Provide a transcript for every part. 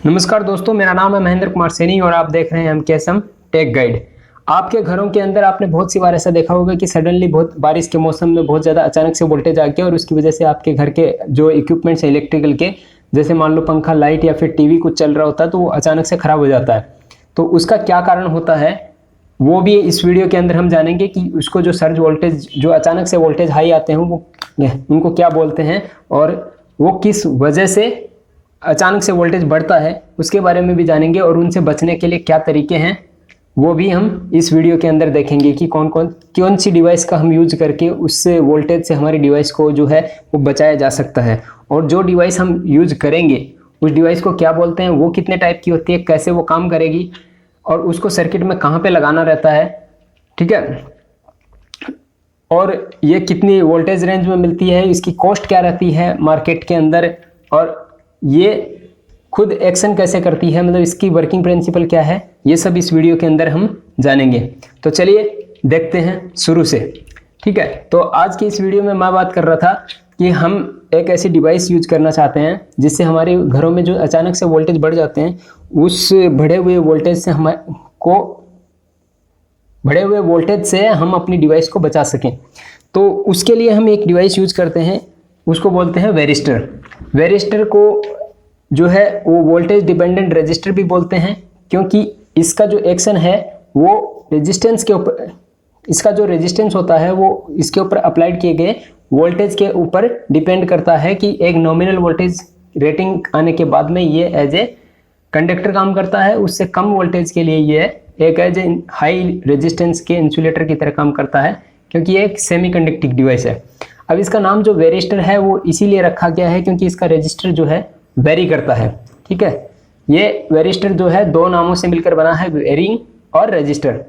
नमस्कार दोस्तों, मेरा नाम है महेंद्र कुमार सैनी और आप देख रहे हैं MKSM टेक गाइड। आपके घरों के अंदर आपने बहुत सी बार ऐसा देखा होगा कि सडनली बहुत बारिश के मौसम में बहुत ज़्यादा अचानक से वोल्टेज आ गया और उसकी वजह से आपके घर के जो इक्विपमेंट्स हैं इलेक्ट्रिकल के, जैसे मान लो पंखा, लाइट या फिर टीवी कुछ चल रहा होता है तो वो अचानक से ख़राब हो जाता है। तो उसका क्या कारण होता है वो भी इस वीडियो के अंदर हम जानेंगे कि उसको जो सर्ज वोल्टेज, जो अचानक से वोल्टेज हाई आते हैं वो उनको क्या बोलते हैं और वो किस वजह से अचानक से वोल्टेज बढ़ता है उसके बारे में भी जानेंगे और उनसे बचने के लिए क्या तरीके हैं वो भी हम इस वीडियो के अंदर देखेंगे कि कौन सी डिवाइस का हम यूज करके उससे वोल्टेज से हमारी डिवाइस को जो है वो बचाया जा सकता है। और जो डिवाइस हम यूज करेंगे उस डिवाइस को क्या बोलते हैं, वो कितने टाइप की होती है, कैसे वो काम करेगी और उसको सर्किट में कहाँ पे लगाना रहता है, ठीक है, और ये कितनी वोल्टेज रेंज में मिलती है, इसकी कॉस्ट क्या रहती है मार्केट के अंदर, और ये खुद एक्शन कैसे करती है, मतलब इसकी वर्किंग प्रिंसिपल क्या है, ये सब इस वीडियो के अंदर हम जानेंगे। तो चलिए देखते हैं शुरू से, ठीक है। तो आज की इस वीडियो में मैं बात कर रहा था कि हम एक ऐसी डिवाइस यूज करना चाहते हैं जिससे हमारे घरों में जो अचानक से वोल्टेज बढ़ जाते हैं उस बढ़े हुए वोल्टेज से हम अपनी डिवाइस को बचा सकें। तो उसके लिए हम एक डिवाइस यूज करते हैं, उसको बोलते हैं वेरिस्टर। वेरिस्टर को जो है वो वोल्टेज डिपेंडेंट रेजिस्टर भी बोलते हैं, क्योंकि इसका जो एक्शन है वो रेजिस्टेंस के ऊपर, इसका जो रेजिस्टेंस होता है वो इसके ऊपर अप्लाइड किए गए वोल्टेज के ऊपर डिपेंड करता है कि एक नॉमिनल वोल्टेज रेटिंग आने के बाद में ये एज ए कंडक्टर काम करता है, उससे कम वोल्टेज के लिए ये एक एज ए हाई रेजिस्टेंस के इंसुलेटर की तरह काम करता है, क्योंकि ये एक सेमी कंडक्टिंग डिवाइस है। अब इसका नाम जो वेरिस्टर है वो इसीलिए रखा गया है क्योंकि इसका रजिस्टर जो है वेरी करता है, ठीक है। ये वेरिस्टर जो है दो नामों से मिलकर बना है, वेरिंग और रजिस्टर,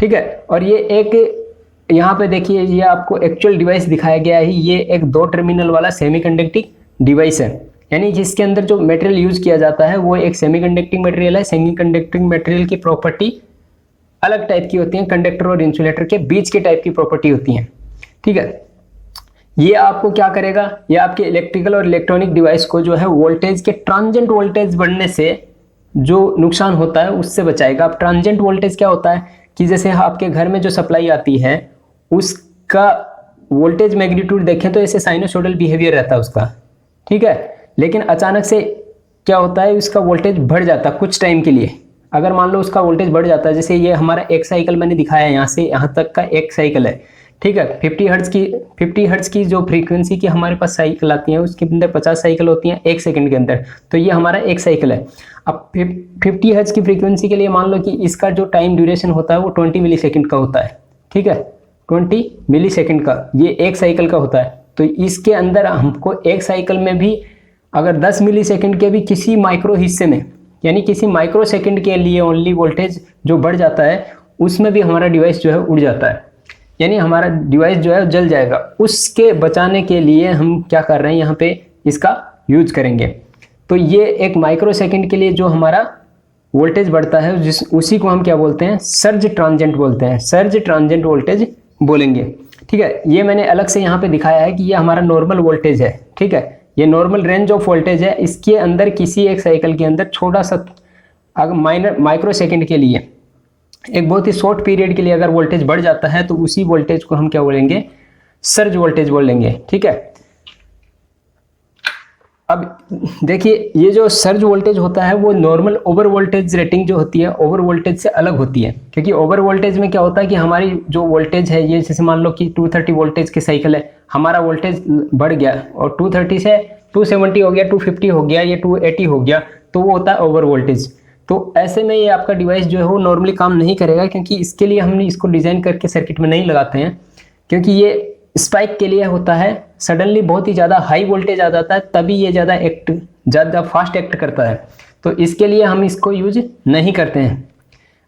ठीक है। और ये एक यहाँ पे देखिए, ये आपको एक्चुअल डिवाइस दिखाया गया है, ये एक 2 टर्मिनल वाला सेमी कंडक्टिंग डिवाइस है, यानी जिसके अंदर जो मटेरियल यूज किया जाता है वो एक सेमी कंडक्टिंग मटेरियल है। सेमी कंडक्टिंग मटेरियल की प्रॉपर्टी अलग टाइप की होती है, कंडक्टर और इंसुलेटर के बीच के टाइप की प्रॉपर्टी होती है, ठीक है। ये आपको क्या करेगा, ये आपके इलेक्ट्रिकल और इलेक्ट्रॉनिक डिवाइस को जो है वोल्टेज के ट्रांजिएंट वोल्टेज बढ़ने से जो नुकसान होता है उससे बचाएगा। अब ट्रांजिएंट वोल्टेज क्या होता है कि जैसे आपके घर में जो सप्लाई आती है उसका वोल्टेज मैग्नीट्यूड देखें तो ऐसे साइनोसॉइडल बिहेवियर रहता है उसका, ठीक है। लेकिन अचानक से क्या होता है, उसका वोल्टेज बढ़ जाता है कुछ टाइम के लिए। अगर मान लो उसका वोल्टेज बढ़ जाता है, जैसे ये हमारा एक साइकिल मैंने दिखाया है, यहाँ से यहाँ तक का एक साइकिल है, ठीक है। 50 हर्ट्ज की जो फ्रीक्वेंसी की हमारे पास साइकिल आती है उसके अंदर 50 साइकिल होती हैं 1 सेकंड के अंदर, तो ये हमारा एक साइकिल है। अब 50 हर्ट्ज की फ्रीक्वेंसी के लिए मान लो कि इसका जो टाइम ड्यूरेशन होता है वो 20 मिली सेकेंड का होता है, ठीक है। 20 मिली सेकेंड का ये एक साइकिल का होता है। तो इसके अंदर हमको एक साइकिल में भी अगर 10 मिली सेकेंड के भी किसी माइक्रो हिस्से में, यानी किसी माइक्रो सेकेंड के लिए ओनली वोल्टेज जो बढ़ जाता है उसमें भी हमारा डिवाइस जो है उड़ जाता है, यानी हमारा डिवाइस जो है जल जाएगा। उसके बचाने के लिए हम क्या कर रहे हैं, यहाँ पे इसका यूज करेंगे। तो ये एक माइक्रो सेकंड के लिए जो हमारा वोल्टेज बढ़ता है उसी को हम क्या बोलते हैं, सर्ज ट्रांजिएंट बोलते हैं, सर्ज ट्रांजिएंट वोल्टेज बोलेंगे, ठीक है। ये मैंने अलग से यहाँ पे दिखाया है कि ये हमारा नॉर्मल वोल्टेज है, ठीक है। ये नॉर्मल रेंज ऑफ वोल्टेज है, इसके अंदर किसी एक साइकिल के अंदर छोटा सा अगर माइक्रो सेकेंड के लिए, एक बहुत ही शॉर्ट पीरियड के लिए अगर वोल्टेज बढ़ जाता है तो उसी वोल्टेज को हम क्या बोलेंगे, सर्ज वोल्टेज बोलेंगे, ठीक है। अब देखिए, ये जो सर्ज वोल्टेज होता है वो नॉर्मल ओवर वोल्टेज रेटिंग जो होती है ओवर वोल्टेज से अलग होती है, क्योंकि ओवर वोल्टेज में क्या होता है कि हमारी जो वोल्टेज है, ये जैसे मान लो कि 230 वोल्टेज की साइकिल है, हमारा वोल्टेज बढ़ गया और 230 से 270 हो गया, 250 हो गया, ये 280 हो गया, तो वो होता है ओवर वोल्टेज। तो ऐसे में ये आपका डिवाइस जो है वो नॉर्मली काम नहीं करेगा, क्योंकि इसके लिए हमने इसको डिज़ाइन करके सर्किट में नहीं लगाते हैं, क्योंकि ये स्पाइक के लिए होता है। सडनली बहुत ही ज़्यादा हाई वोल्टेज आ जाता है तभी ये ज़्यादा फास्ट एक्ट करता है, तो इसके लिए हम इसको यूज नहीं करते हैं।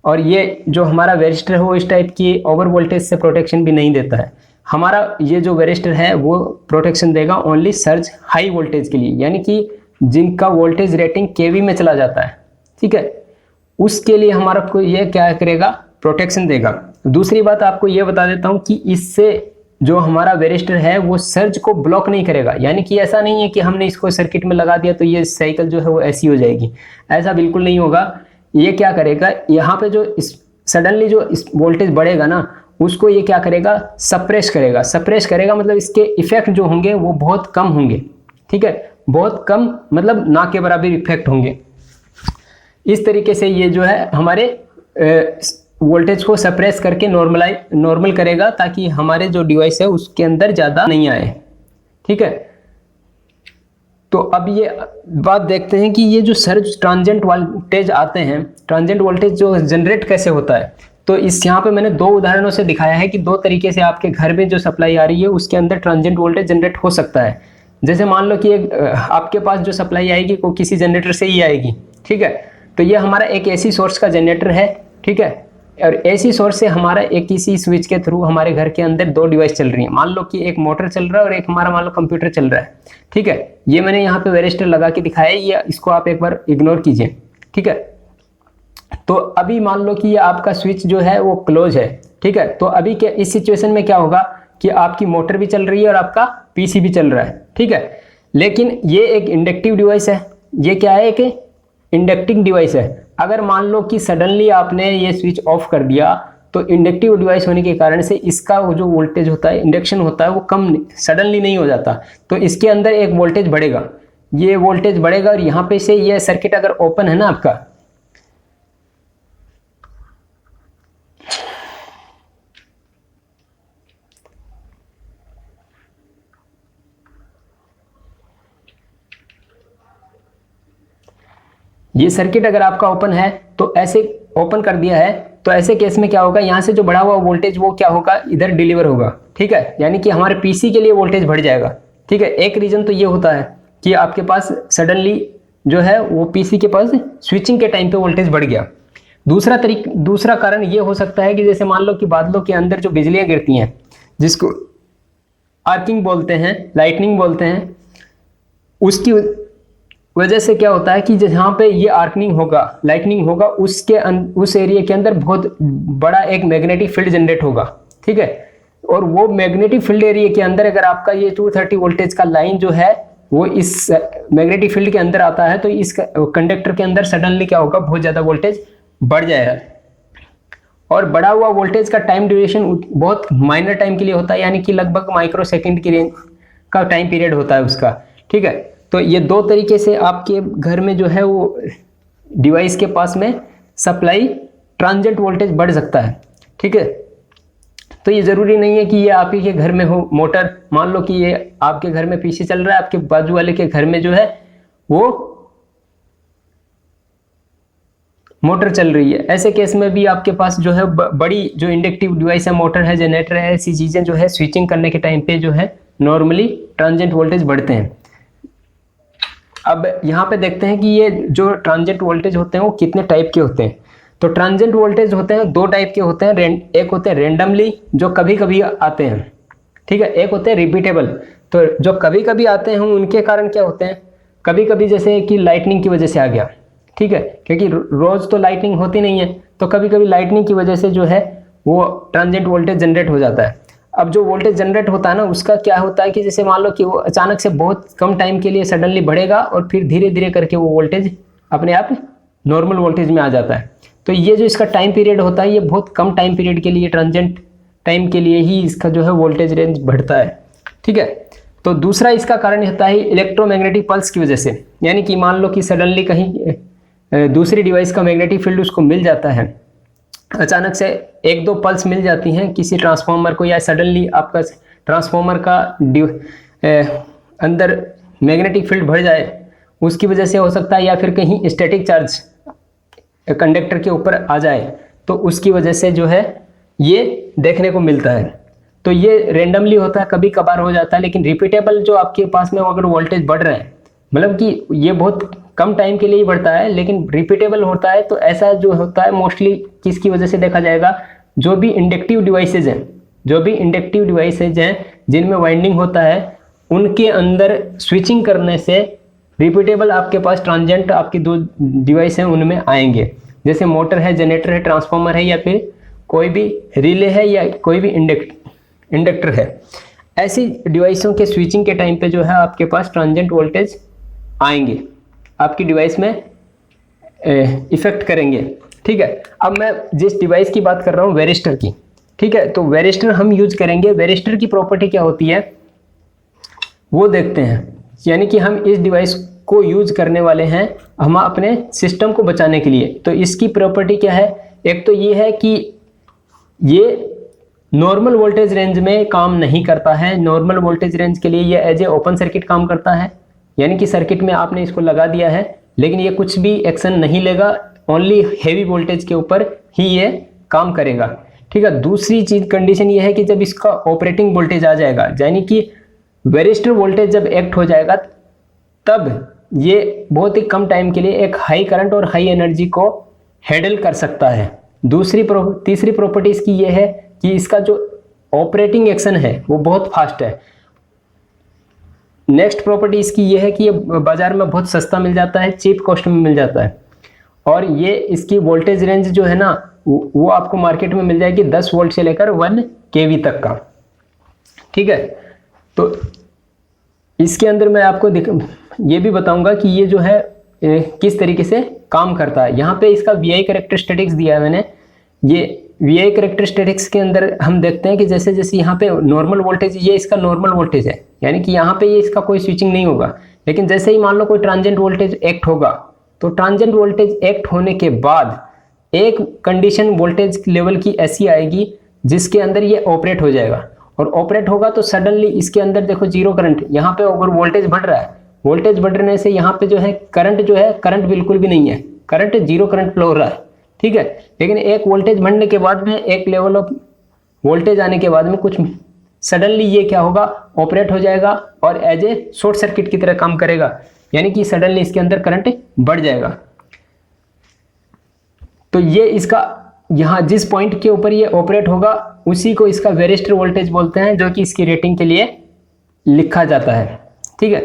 और ये जो हमारा वेरिस्टर है वो इस टाइप की ओवर वोल्टेज से प्रोटेक्शन भी नहीं देता है। हमारा ये जो वेरिस्टर है वो प्रोटेक्शन देगा ओनली सर्ज हाई वोल्टेज के लिए, यानी कि जिनका वोल्टेज रेटिंग केवी में चला जाता है, ठीक है, उसके लिए हमारा को ये क्या करेगा, प्रोटेक्शन देगा। दूसरी बात आपको ये बता देता हूँ कि इससे जो हमारा वेरिस्टर है वो सर्ज को ब्लॉक नहीं करेगा। यानी कि ऐसा नहीं है कि हमने इसको सर्किट में लगा दिया तो ये साइकिल जो है वो ऐसी हो जाएगी, ऐसा बिल्कुल नहीं होगा। ये क्या करेगा, यहाँ पे जो सडनली जो इस वोल्टेज बढ़ेगा ना, उसको ये क्या करेगा, सप्रेस करेगा। सप्रेस करेगा मतलब इसके इफेक्ट जो होंगे वो बहुत कम होंगे, ठीक है, बहुत कम, मतलब ना के बराबर इफेक्ट होंगे। इस तरीके से ये जो है हमारे वोल्टेज को सप्रेस करके नॉर्मल करेगा, ताकि हमारे जो डिवाइस है उसके अंदर ज़्यादा नहीं आए, ठीक है। तो अब ये बात देखते हैं कि ये जो सर्ज ट्रांजिएंट वोल्टेज आते हैं, ट्रांजिएंट वोल्टेज जो जनरेट कैसे होता है। तो इस यहाँ पे मैंने 2 उदाहरणों से दिखाया है कि 2 तरीके से आपके घर में जो सप्लाई आ रही है उसके अंदर ट्रांजिएंट वोल्टेज जनरेट हो सकता है। जैसे मान लो कि आपके पास जो सप्लाई आएगी वो किसी जनरेटर से ही आएगी, ठीक है। तो ये हमारा एक एसी सोर्स का जनरेटर है, ठीक है, और एसी सोर्स से हमारा एक किसी स्विच के थ्रू हमारे घर के अंदर 2 डिवाइस चल रही है। मान लो कि एक मोटर चल रहा है और एक हमारा मान लो कंप्यूटर चल रहा है, ठीक है। ये मैंने यहाँ पे वेरिस्टर लगा के दिखाया है, ये इसको आप एक बार इग्नोर कीजिए, ठीक है। तो अभी मान लो कि ये आपका स्विच जो है वो क्लोज है, ठीक है। तो अभी क्या इस सिचुएशन में क्या होगा कि आपकी मोटर भी चल रही है और आपका पीसी भी चल रहा है, ठीक है। लेकिन ये एक इंडक्टिव डिवाइस है, ये क्या है, एक इंडक्टिंग डिवाइस है। अगर मान लो कि सडनली आपने ये स्विच ऑफ कर दिया तो इंडक्टिव डिवाइस होने के कारण से इसका जो वोल्टेज होता है, इंडक्शन होता है, वो कम सडनली नहीं हो जाता। तो इसके अंदर एक वोल्टेज बढ़ेगा, ये वोल्टेज बढ़ेगा और यहाँ पे से ये सर्किट अगर ओपन है ना आपका, ये सर्किट अगर आपका ओपन है तो ऐसे ओपन कर दिया है, तो ऐसे केस में क्या होगा, यहाँ से जो बढ़ा हुआ वोल्टेज वो क्या होगा, इधर डिलीवर होगा, ठीक है। यानी कि हमारे पीसी के लिए वोल्टेज बढ़ जाएगा, ठीक है। एक रीजन तो ये होता है कि आपके पास सडनली जो है वो पीसी के पास स्विचिंग के टाइम पे वोल्टेज बढ़ गया। दूसरा कारण ये हो सकता है कि जैसे मान लो कि बादलों के अंदर जो बिजलियां गिरती हैं, जिसको आर्किंग बोलते हैं, लाइटनिंग बोलते हैं, उसकी वजह से क्या होता है कि जहाँ पे ये आर्कनिंग होगा, लाइटनिंग होगा, उस एरिया के अंदर बहुत बड़ा एक मैग्नेटिक फील्ड जनरेट होगा, ठीक है। और वो मैग्नेटिक फील्ड एरिया के अंदर अगर आपका ये 230 वोल्टेज का लाइन जो है वो इस मैग्नेटिक फील्ड के अंदर आता है, तो इस कंडक्टर के अंदर सडनली क्या होगा, बहुत ज़्यादा वोल्टेज बढ़ जाएगा। और बढ़ा हुआ वोल्टेज का टाइम ड्यूरेशन बहुत माइनर टाइम के लिए होता है, यानी कि लगभग माइक्रो सेकेंड की रेंज का टाइम पीरियड होता है उसका, ठीक है। तो ये 2 तरीके से आपके घर में जो है वो डिवाइस के पास में सप्लाई ट्रांजिएंट वोल्टेज बढ़ सकता है, ठीक है। तो ये ज़रूरी नहीं है कि ये आप ही के घर में हो मोटर। मान लो कि ये आपके घर में पीसी चल रहा है, आपके बाजू वाले के घर में जो है वो मोटर चल रही है, ऐसे केस में भी आपके पास जो है बड़ी जो इंडक्टिव डिवाइस है, मोटर है, जनरेटर है, ऐसी चीज़ें जो है स्विचिंग करने के टाइम पे जो है नॉर्मली ट्रांजिएंट वोल्टेज बढ़ते हैं। अब यहाँ पे देखते हैं कि ये जो ट्रांजिएंट वोल्टेज होते हैं वो कितने टाइप के होते हैं। तो ट्रांजिएंट वोल्टेज होते हैं 2 टाइप के होते हैं। एक होते हैं रेंडमली, जो कभी कभी आते हैं, ठीक है। एक होते हैं रिपीटेबल। तो जो कभी कभी आते हैं उनके कारण क्या होते हैं, कभी कभी जैसे कि लाइटनिंग की वजह से आ गया, ठीक है, क्योंकि रोज तो लाइटनिंग होती नहीं है, तो कभी कभी लाइटनिंग की वजह से जो है वो ट्रांजिएंट वोल्टेज जनरेट हो जाता है। अब जो वोल्टेज जनरेट होता है ना, उसका क्या होता है कि जैसे मान लो कि वो अचानक से बहुत कम टाइम के लिए सडनली बढ़ेगा और फिर धीरे धीरे करके वो वोल्टेज अपने आप नॉर्मल वोल्टेज में आ जाता है। तो ये जो इसका टाइम पीरियड होता है, ये बहुत कम टाइम पीरियड के लिए, ट्रांजिएंट टाइम के लिए ही इसका जो है वोल्टेज रेंज बढ़ता है, ठीक है। तो दूसरा इसका कारण होता है इलेक्ट्रोमैग्नेटिक पल्स की वजह से, यानी कि मान लो कि सडनली कहीं दूसरी डिवाइस का मैग्नेटिक फील्ड उसको मिल जाता है, अचानक से 1-2 पल्स मिल जाती हैं किसी ट्रांसफार्मर को, या सडनली आपका ट्रांसफार्मर का अंदर मैग्नेटिक फील्ड बढ़ जाए, उसकी वजह से हो सकता है, या फिर कहीं स्टैटिक चार्ज कंडक्टर के ऊपर आ जाए, तो उसकी वजह से जो है ये देखने को मिलता है। तो ये रेंडमली होता है, कभी कभार हो जाता है। लेकिन रिपीटेबल जो आपके पास में अगर वोल्टेज बढ़ रहे हैं, मतलब कि ये बहुत कम टाइम के लिए ही बढ़ता है, लेकिन रिपीटेबल होता है, तो ऐसा जो होता है मोस्टली किसकी वजह से देखा जाएगा, जो भी इंडक्टिव डिवाइसेज हैं, जिनमें वाइंडिंग होता है, उनके अंदर स्विचिंग करने से रिपीटेबल आपके पास ट्रांजिएंट आपकी 2 डिवाइस हैं उनमें आएंगे। जैसे मोटर है, जनरेटर है, ट्रांसफार्मर है, या फिर कोई भी रिले है, या कोई भी इंडक्टर है। ऐसी डिवाइसों के स्विचिंग के टाइम पे जो है आपके पास ट्रांजिएंट वोल्टेज आएंगे, आपकी डिवाइस में इफेक्ट करेंगे। ठीक है, अब मैं जिस डिवाइस की बात कर रहा हूँ वेरिस्टर की, ठीक है, तो वेरिस्टर हम यूज करेंगे। वेरिस्टर की प्रॉपर्टी क्या होती है वो देखते हैं, यानी कि हम इस डिवाइस को यूज करने वाले हैं हम अपने सिस्टम को बचाने के लिए। तो इसकी प्रॉपर्टी क्या है, एक तो ये है कि ये नॉर्मल वोल्टेज रेंज में काम नहीं करता है। नॉर्मल वोल्टेज रेंज के लिए ये एज ए ओपन सर्किट काम करता है, यानी कि सर्किट में आपने इसको लगा दिया है लेकिन ये कुछ भी एक्शन नहीं लेगा, ओनली हैवी वोल्टेज के ऊपर ही ये काम करेगा। ठीक है, दूसरी चीज कंडीशन ये है कि जब इसका ऑपरेटिंग वोल्टेज आ जाएगा, यानी कि वेरिस्टर वोल्टेज जब एक्ट हो जाएगा तब ये बहुत ही कम टाइम के लिए एक हाई करंट और हाई एनर्जी को हैंडल कर सकता है। तीसरी प्रॉपर्टी इसकी ये है कि इसका जो ऑपरेटिंग एक्शन है वो बहुत फास्ट है। नेक्स्ट प्रॉपर्टी इसकी ये है कि ये बाजार में बहुत सस्ता मिल जाता है, चीप कॉस्ट में मिल जाता है, और ये इसकी वोल्टेज रेंज जो है ना वो आपको मार्केट में मिल जाएगी 10 वोल्ट से लेकर 1 kV तक का। ठीक है, तो इसके अंदर मैं आपको ये भी बताऊंगा कि ये जो है किस तरीके से काम करता है। यहाँ पे इसका VI कैरेक्टरिस्टिक्स दिया है मैंने। ये VI कैरेक्टरिस्टिक्स के अंदर हम देखते हैं कि जैसे जैसे यहाँ पे नॉर्मल वोल्टेज, ये इसका नॉर्मल वोल्टेज है, यानी कि यहाँ पे ये इसका कोई स्विचिंग नहीं होगा। लेकिन जैसे ही मान लो कोई ट्रांजिएंट वोल्टेज एक्ट होगा, तो ट्रांजिएंट वोल्टेज एक्ट होने के बाद एक कंडीशन वोल्टेज लेवल की ऐसी आएगी जिसके अंदर ये ऑपरेट हो जाएगा, और ऑपरेट होगा तो सडनली इसके अंदर देखो जीरो करंट, यहाँ पे अगर वोल्टेज बढ़ रहा है, वोल्टेज बढ़ने से यहाँ पे जो है करंट बिल्कुल भी नहीं है, करंट जीरो करंट फ्लो हो रहा है। ठीक है, लेकिन एक वोल्टेज बढ़ने के बाद में, एक लेवल ऑफ वोल्टेज आने के बाद में कुछ सडनली ये क्या होगा, ऑपरेट हो जाएगा और एज ए शॉर्ट सर्किट की तरह काम करेगा, यानी कि सडनली इसके अंदर करंट बढ़ जाएगा। तो ये इसका यहाँ जिस पॉइंट के ऊपर ये ऑपरेट होगा उसी को इसका वेरिस्टर वोल्टेज बोलते हैं, जो कि इसकी रेटिंग के लिए लिखा जाता है। ठीक है,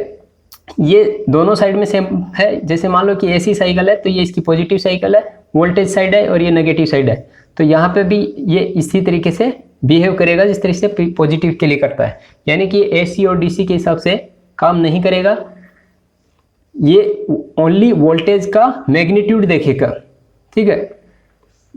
ये दोनों साइड में सेम है। जैसे मान लो कि AC साइकिल है तो ये इसकी पॉजिटिव साइकिल है, वोल्टेज साइड है, और ये नेगेटिव साइड है। तो यहाँ पे भी ये इसी तरीके से बिहेव करेगा जिस तरीके से पॉजिटिव के लिए करता है, यानी कि AC और DC के हिसाब से काम नहीं करेगा, ये ओनली वोल्टेज का मैग्नीट्यूड देखेगा। ठीक है,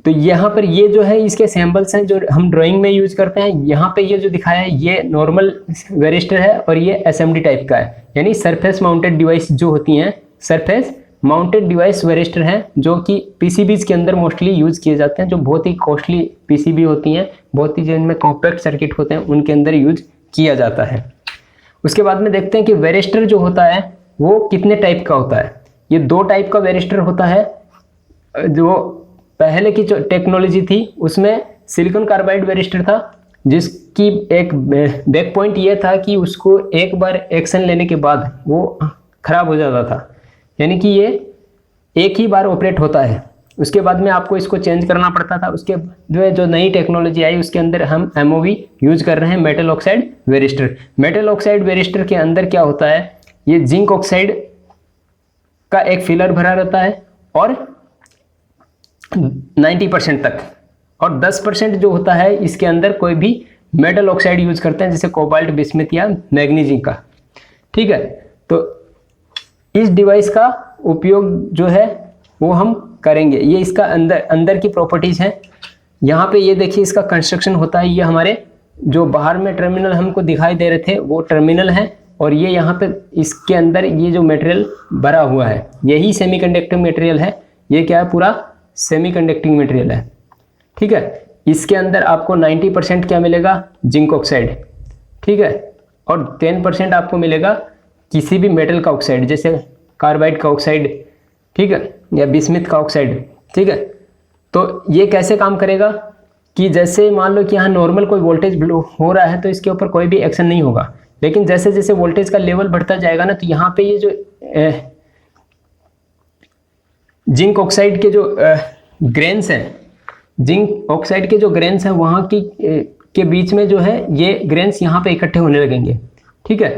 तो यहाँ पर ये जो है इसके सैम्पल्स हैं जो हम ड्राइंग में यूज करते हैं। यहाँ पे ये जो दिखाया है ये नॉर्मल वेरिस्टर है और ये SMD टाइप का है, यानी सरफेस माउंटेड डिवाइस जो होती हैं, सरफेस माउंटेड डिवाइस वेरिस्टर हैं, जो कि PCBs के अंदर मोस्टली यूज किए जाते हैं, जो बहुत ही कॉस्टली PCB होती हैं, बहुत ही जिनमें कॉम्पैक्ट सर्किट होते हैं उनके अंदर यूज किया जाता है। उसके बाद में देखते हैं कि वेरिस्टर जो होता है वो कितने टाइप का होता है। ये 2 टाइप का वेरिस्टर होता है। जो पहले की जो टेक्नोलॉजी थी उसमें सिलिकॉन कार्बाइड वेरिस्टर था, जिसकी एक बैक पॉइंट ये था कि उसको एक बार एक्शन लेने के बाद वो खराब हो जाता था, यानी कि ये एक ही बार ऑपरेट होता है, उसके बाद में आपको इसको चेंज करना पड़ता था। उसके जो नई टेक्नोलॉजी आई उसके अंदर हम MOV यूज कर रहे हैं, metal oxide varistor. Metal oxide varistor के अंदर क्या होता है, ये जिंक ऑक्साइड का एक फिलर भरा रहता है और 90% तक, और 10% जो होता है इसके अंदर कोई भी मेटल ऑक्साइड यूज करते हैं, जैसे कोबाल्ट, बिस्मथ या मैग्नीशियम का। ठीक है, तो इस डिवाइस का उपयोग जो है वो हम करेंगे। ये इसका अंदर की प्रॉपर्टीज हैं। यहाँ पे ये देखिए इसका कंस्ट्रक्शन होता है। ये हमारे जो बाहर में टर्मिनल हमको दिखाई दे रहे थे वो टर्मिनल है, और ये यहाँ पे इसके अंदर ये जो मटेरियल भरा हुआ है यही सेमीकंडक्टिंग मटेरियल है। ये क्या है, पूरा सेमीकंडक्टिंग मटेरियल है। ठीक है, इसके अंदर आपको 90% क्या मिलेगा, जिंक ऑक्साइड। ठीक है, और 10% आपको मिलेगा किसी भी मेटल का ऑक्साइड, जैसे कार्बाइड का ऑक्साइड, ठीक है, या बिस्मिथ का ऑक्साइड। ठीक है, तो ये कैसे काम करेगा कि जैसे मान लो कि यहाँ नॉर्मल कोई वोल्टेज हो रहा है तो इसके ऊपर कोई भी एक्शन नहीं होगा, लेकिन जैसे जैसे वोल्टेज का लेवल बढ़ता जाएगा ना, तो यहाँ पे ये जो जिंक ऑक्साइड के जो ग्रेन्स हैं, जिंक ऑक्साइड के जो ग्रेन्स हैं वहाँ की के बीच में जो है ये ग्रेन्स यहाँ पे इकट्ठे होने लगेंगे। ठीक है,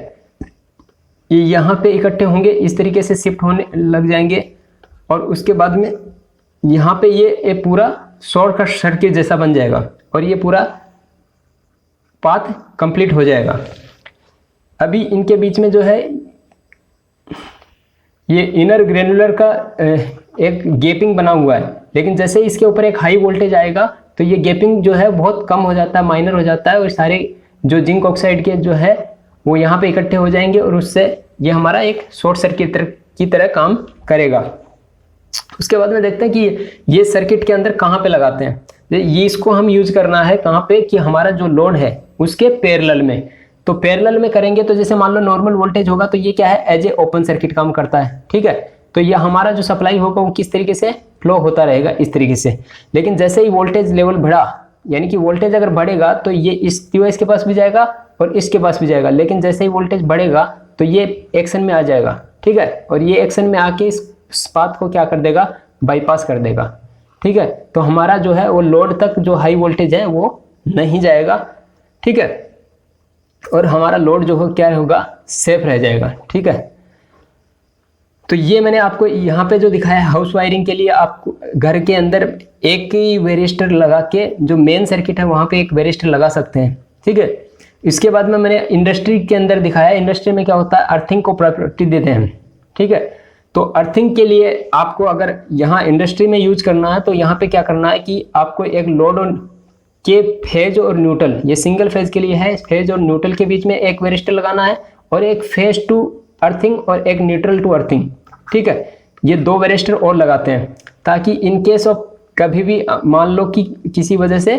ये यहाँ पे इकट्ठे होंगे, इस तरीके से शिफ्ट होने लग जाएंगे, और उसके बाद में यहाँ पे ये पूरा शॉर्ट सर्किट जैसा बन जाएगा, और ये पूरा पाथ कंप्लीट हो जाएगा। अभी इनके बीच में जो है ये इनर ग्रेनुलर का एक गैपिंग बना हुआ है, लेकिन जैसे इसके ऊपर एक हाई वोल्टेज आएगा तो ये गैपिंग जो है बहुत कम हो जाता है, माइनर हो जाता है, और सारे जो जिंक ऑक्साइड के जो है वो यहाँ पे इकट्ठे हो जाएंगे और उससे ये हमारा एक शॉर्ट सर्किट की तरह काम करेगा। उसके बाद में देखते हैं कि ये सर्किट के अंदर कहाँ पे लगाते हैं। ये इसको हम यूज करना है कहाँ पे, कि हमारा जो लोड है उसके पैरेलल में। तो पैरेलल में करेंगे तो जैसे मान लो नॉर्मल वोल्टेज होगा तो ये क्या है, एज ए ओपन सर्किट काम करता है, ठीक है। तो ये हमारा जो सप्लाई होगा वो किस तरीके से फ्लो होता रहेगा, इस तरीके से। लेकिन जैसे ही वोल्टेज लेवल बढ़ा, यानी कि वोल्टेज अगर बढ़ेगा तो ये इस डिवाइस के पास भी जाएगा और इसके पास भी जाएगा, लेकिन जैसे ही वोल्टेज बढ़ेगा तो ये एक्शन में आ जाएगा, ठीक है। और ये एक्शन में आके इस पाथ को क्या कर देगा, बाईपास कर देगा, ठीक है। तो हमारा जो है वो लोड तक जो हाई वोल्टेज है वो नहीं जाएगा, ठीक है। और हमारा लोड जो हो क्या होगा, सेफ रह जाएगा, ठीक है। तो ये मैंने आपको यहाँ पे जो दिखाया है हाउस वायरिंग के लिए, आपको घर के अंदर एक ही वेरिस्टर लगा के जो मेन सर्किट है वहाँ पे एक वेरिस्टर लगा सकते हैं, ठीक है। इसके बाद में मैंने इंडस्ट्री के अंदर दिखाया, इंडस्ट्री में क्या होता है, अर्थिंग को प्रायोरिटी देते हैं, ठीक है। तो अर्थिंग के लिए आपको अगर यहाँ इंडस्ट्री में यूज करना है तो यहाँ पे क्या करना है कि आपको एक लोड के फेज और न्यूट्रल, ये सिंगल फेज के लिए है, फेज और न्यूट्रल के बीच में एक वेरिस्टर लगाना है, और एक फेज टू अर्थिंग और एक न्यूट्रल टू अर्थिंग, ठीक है। ये दो वेरिस्टर और लगाते हैं ताकि इन केस ऑफ कभी भी मान लो कि किसी वजह से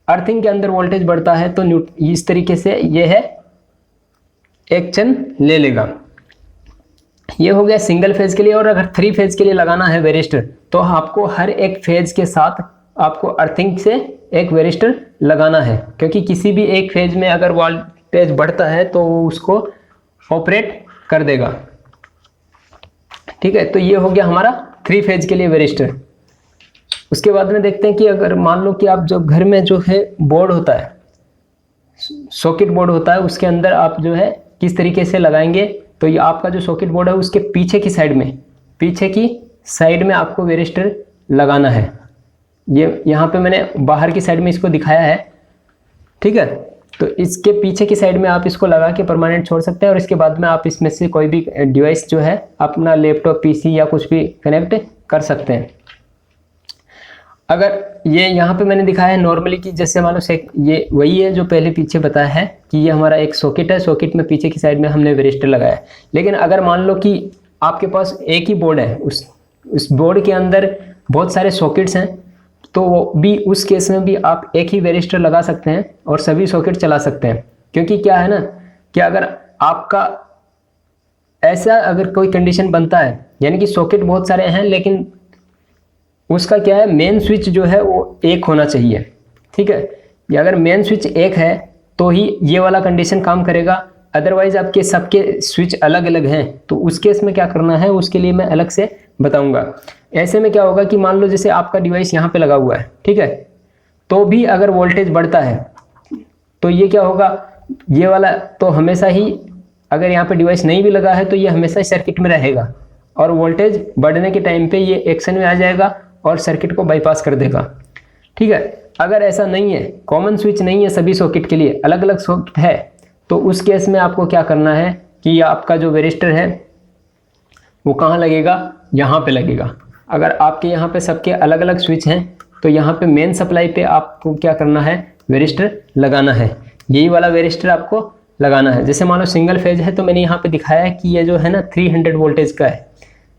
अर्थिंग के अंदर वोल्टेज बढ़ता है तो इस तरीके से ये है एक्शन ले लेगा। ये हो गया सिंगल फेज के लिए। और अगर 3 फेज के लिए लगाना है वेरिस्टर तो आपको हर एक फेज के साथ आपको अर्थिंग से एक वेरिस्टर लगाना है, क्योंकि किसी भी एक फेज में अगर वोल्टेज बढ़ता है तो उसको ऑपरेट कर देगा, ठीक है। तो ये हो गया हमारा 3 फेज के लिए वेरिस्टर। उसके बाद में देखते हैं कि अगर मान लो कि आप जो घर में जो है बोर्ड होता है, सॉकेट बोर्ड होता है, उसके अंदर आप जो है किस तरीके से लगाएंगे। तो ये आपका जो सॉकेट बोर्ड है उसके पीछे की साइड में आपको वेरिस्टर लगाना है। ये यहाँ पे मैंने बाहर की साइड में इसको दिखाया है, ठीक है। तो इसके पीछे की साइड में आप इसको लगा के परमानेंट छोड़ सकते हैं, और इसके बाद में आप इसमें से कोई भी डिवाइस जो है अपना लैपटॉप, पीसी या कुछ भी कनेक्ट कर सकते हैं। अगर ये यहाँ पे मैंने दिखाया है नॉर्मली कि जैसे मान लो ये वही है जो पहले पीछे बताया है कि ये हमारा एक सॉकेट है, सॉकेट में पीछे की साइड में हमने वेरिस्टर लगाया है। लेकिन अगर मान लो कि आपके पास एक ही बोर्ड है, उस बोर्ड के अंदर बहुत सारे सॉकेट्स हैं, तो भी उस केस में भी आप एक ही वेरिस्टर लगा सकते हैं और सभी सॉकेट चला सकते हैं। क्योंकि क्या है ना कि अगर आपका ऐसा अगर कोई कंडीशन बनता है, यानी कि सॉकेट बहुत सारे हैं लेकिन उसका क्या है, मेन स्विच जो है वो एक होना चाहिए, ठीक है। या अगर मेन स्विच एक है तो ही ये वाला कंडीशन काम करेगा, अदरवाइज आपके सबके स्विच अलग अलग हैं तो उस केस में क्या करना है उसके लिए मैं अलग से बताऊंगा। ऐसे में क्या होगा कि मान लो जैसे आपका डिवाइस यहाँ पे लगा हुआ है, ठीक है, तो भी अगर वोल्टेज बढ़ता है तो ये क्या होगा, ये वाला तो हमेशा ही, अगर यहाँ पे डिवाइस नहीं भी लगा है तो ये हमेशा सर्किट में रहेगा, और वोल्टेज बढ़ने के टाइम पे ये एक्शन में आ जाएगा और सर्किट को बाईपास कर देगा, ठीक है। अगर ऐसा नहीं है, कॉमन स्विच नहीं है सभी सॉकेट के लिए, अलग अलग सॉकेट है, तो उस केस में आपको क्या करना है कि आपका जो वेरिस्टर है वो कहाँ लगेगा, यहाँ पे लगेगा। अगर आपके यहाँ पे सबके अलग अलग स्विच हैं तो यहाँ पे मेन सप्लाई पे आपको क्या करना है, वेरिस्टर लगाना है, यही वाला वेरिस्टर आपको लगाना है। जैसे मान लो सिंगल फेज है तो मैंने यहाँ पे दिखाया है कि ये जो है ना 300 वोल्टेज का है,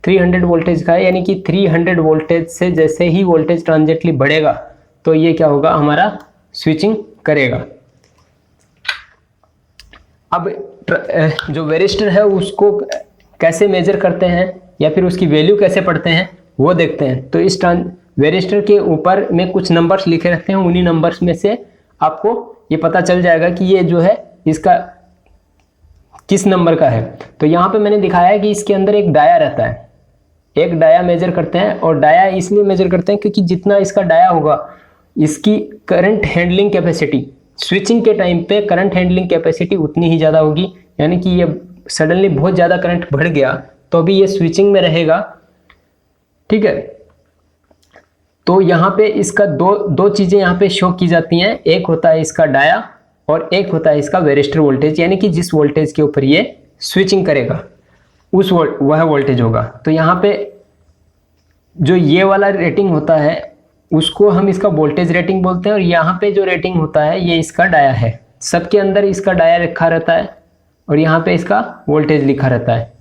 300 वोल्टेज का है, यानी कि 300 वोल्टेज से जैसे ही वोल्टेज ट्रांजिएंटली बढ़ेगा तो ये क्या होगा, हमारा स्विचिंग करेगा। अब जो वेरिस्टर है उसको कैसे मेजर करते हैं या फिर उसकी वैल्यू कैसे पढ़ते हैं वो देखते हैं। तो इस वेरिस्टर के ऊपर में कुछ नंबर्स लिखे रहते हैं, उन्हीं नंबर्स में से आपको ये पता चल जाएगा कि ये जो है इसका किस नंबर का है। तो यहाँ पे मैंने दिखाया है कि इसके अंदर एक डाया रहता है, एक डाया मेजर करते हैं, और डाया इसलिए मेजर करते हैं क्योंकि जितना इसका डाया होगा इसकी करंट हैंडलिंग कैपेसिटी, स्विचिंग के टाइम पे करंट हैंडलिंग कैपेसिटी उतनी ही ज़्यादा होगी। यानी कि ये सडनली बहुत ज़्यादा करंट बढ़ गया तो भी ये स्विचिंग में रहेगा, ठीक है। तो यहाँ पे इसका दो चीज़ें यहाँ पे शो की जाती हैं, एक होता है इसका डाया और एक होता है इसका वेरिस्टर वोल्टेज, यानी कि जिस वोल्टेज के ऊपर ये स्विचिंग करेगा वह वोल्टेज होगा। तो यहाँ पे जो ये वाला रेटिंग होता है उसको हम इसका वोल्टेज रेटिंग बोलते हैं, और यहाँ पे जो रेटिंग होता है ये इसका डाया है। सबके अंदर इसका डाया लिखा रहता है और यहाँ पे इसका वोल्टेज लिखा रहता है।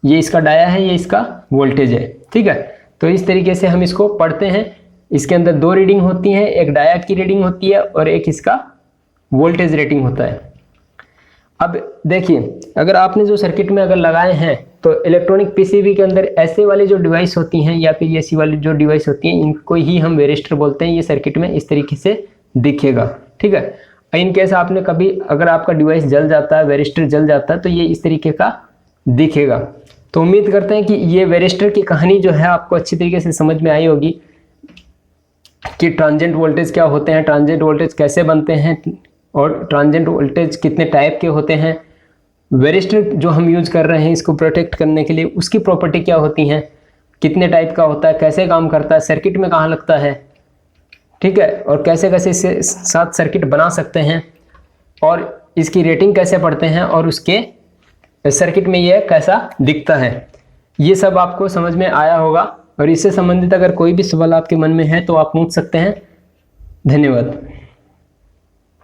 ये इसका डाया है, ये इसका वोल्टेज है, ठीक है। तो इस तरीके से हम इसको पढ़ते हैं। इसके अंदर दो रीडिंग होती हैं, एक डाया की रीडिंग होती है और एक इसका वोल्टेज रेटिंग होता है। अब देखिए, अगर आपने जो सर्किट में अगर लगाए हैं तो इलेक्ट्रॉनिक पीसीबी के अंदर ऐसे वाली जो डिवाइस होती हैं या फिर ऐसी वाली जो डिवाइस होती हैं, इनको ही हम वेरिस्टर बोलते हैं। ये सर्किट में इस तरीके से दिखेगा, ठीक है। इन केस आपने कभी अगर आपका डिवाइस जल जाता है, वेरिस्टर जल जाता है, तो ये इस तरीके का दिखेगा। तो उम्मीद करते हैं कि ये वेरिस्टर की कहानी जो है आपको अच्छी तरीके से समझ में आई होगी कि ट्रांजिएंट वोल्टेज क्या होते हैं, ट्रांजिएंट वोल्टेज कैसे बनते हैं और ट्रांजिएंट वोल्टेज कितने टाइप के होते हैं। वेरिस्टर जो हम यूज कर रहे हैं इसको प्रोटेक्ट करने के लिए, उसकी प्रॉपर्टी क्या होती हैं, कितने टाइप का होता है, कैसे काम करता है, सर्किट में कहाँ लगता है, ठीक है, और कैसे कैसे इसके साथ सर्किट बना सकते हैं और इसकी रेटिंग कैसे पढ़ते हैं और उसके सर्किट में यह कैसा दिखता है। ये सब आपको समझ में आया होगा, और इससे संबंधित अगर कोई भी सवाल आपके मन में है तो आप पूछ सकते हैं। धन्यवाद।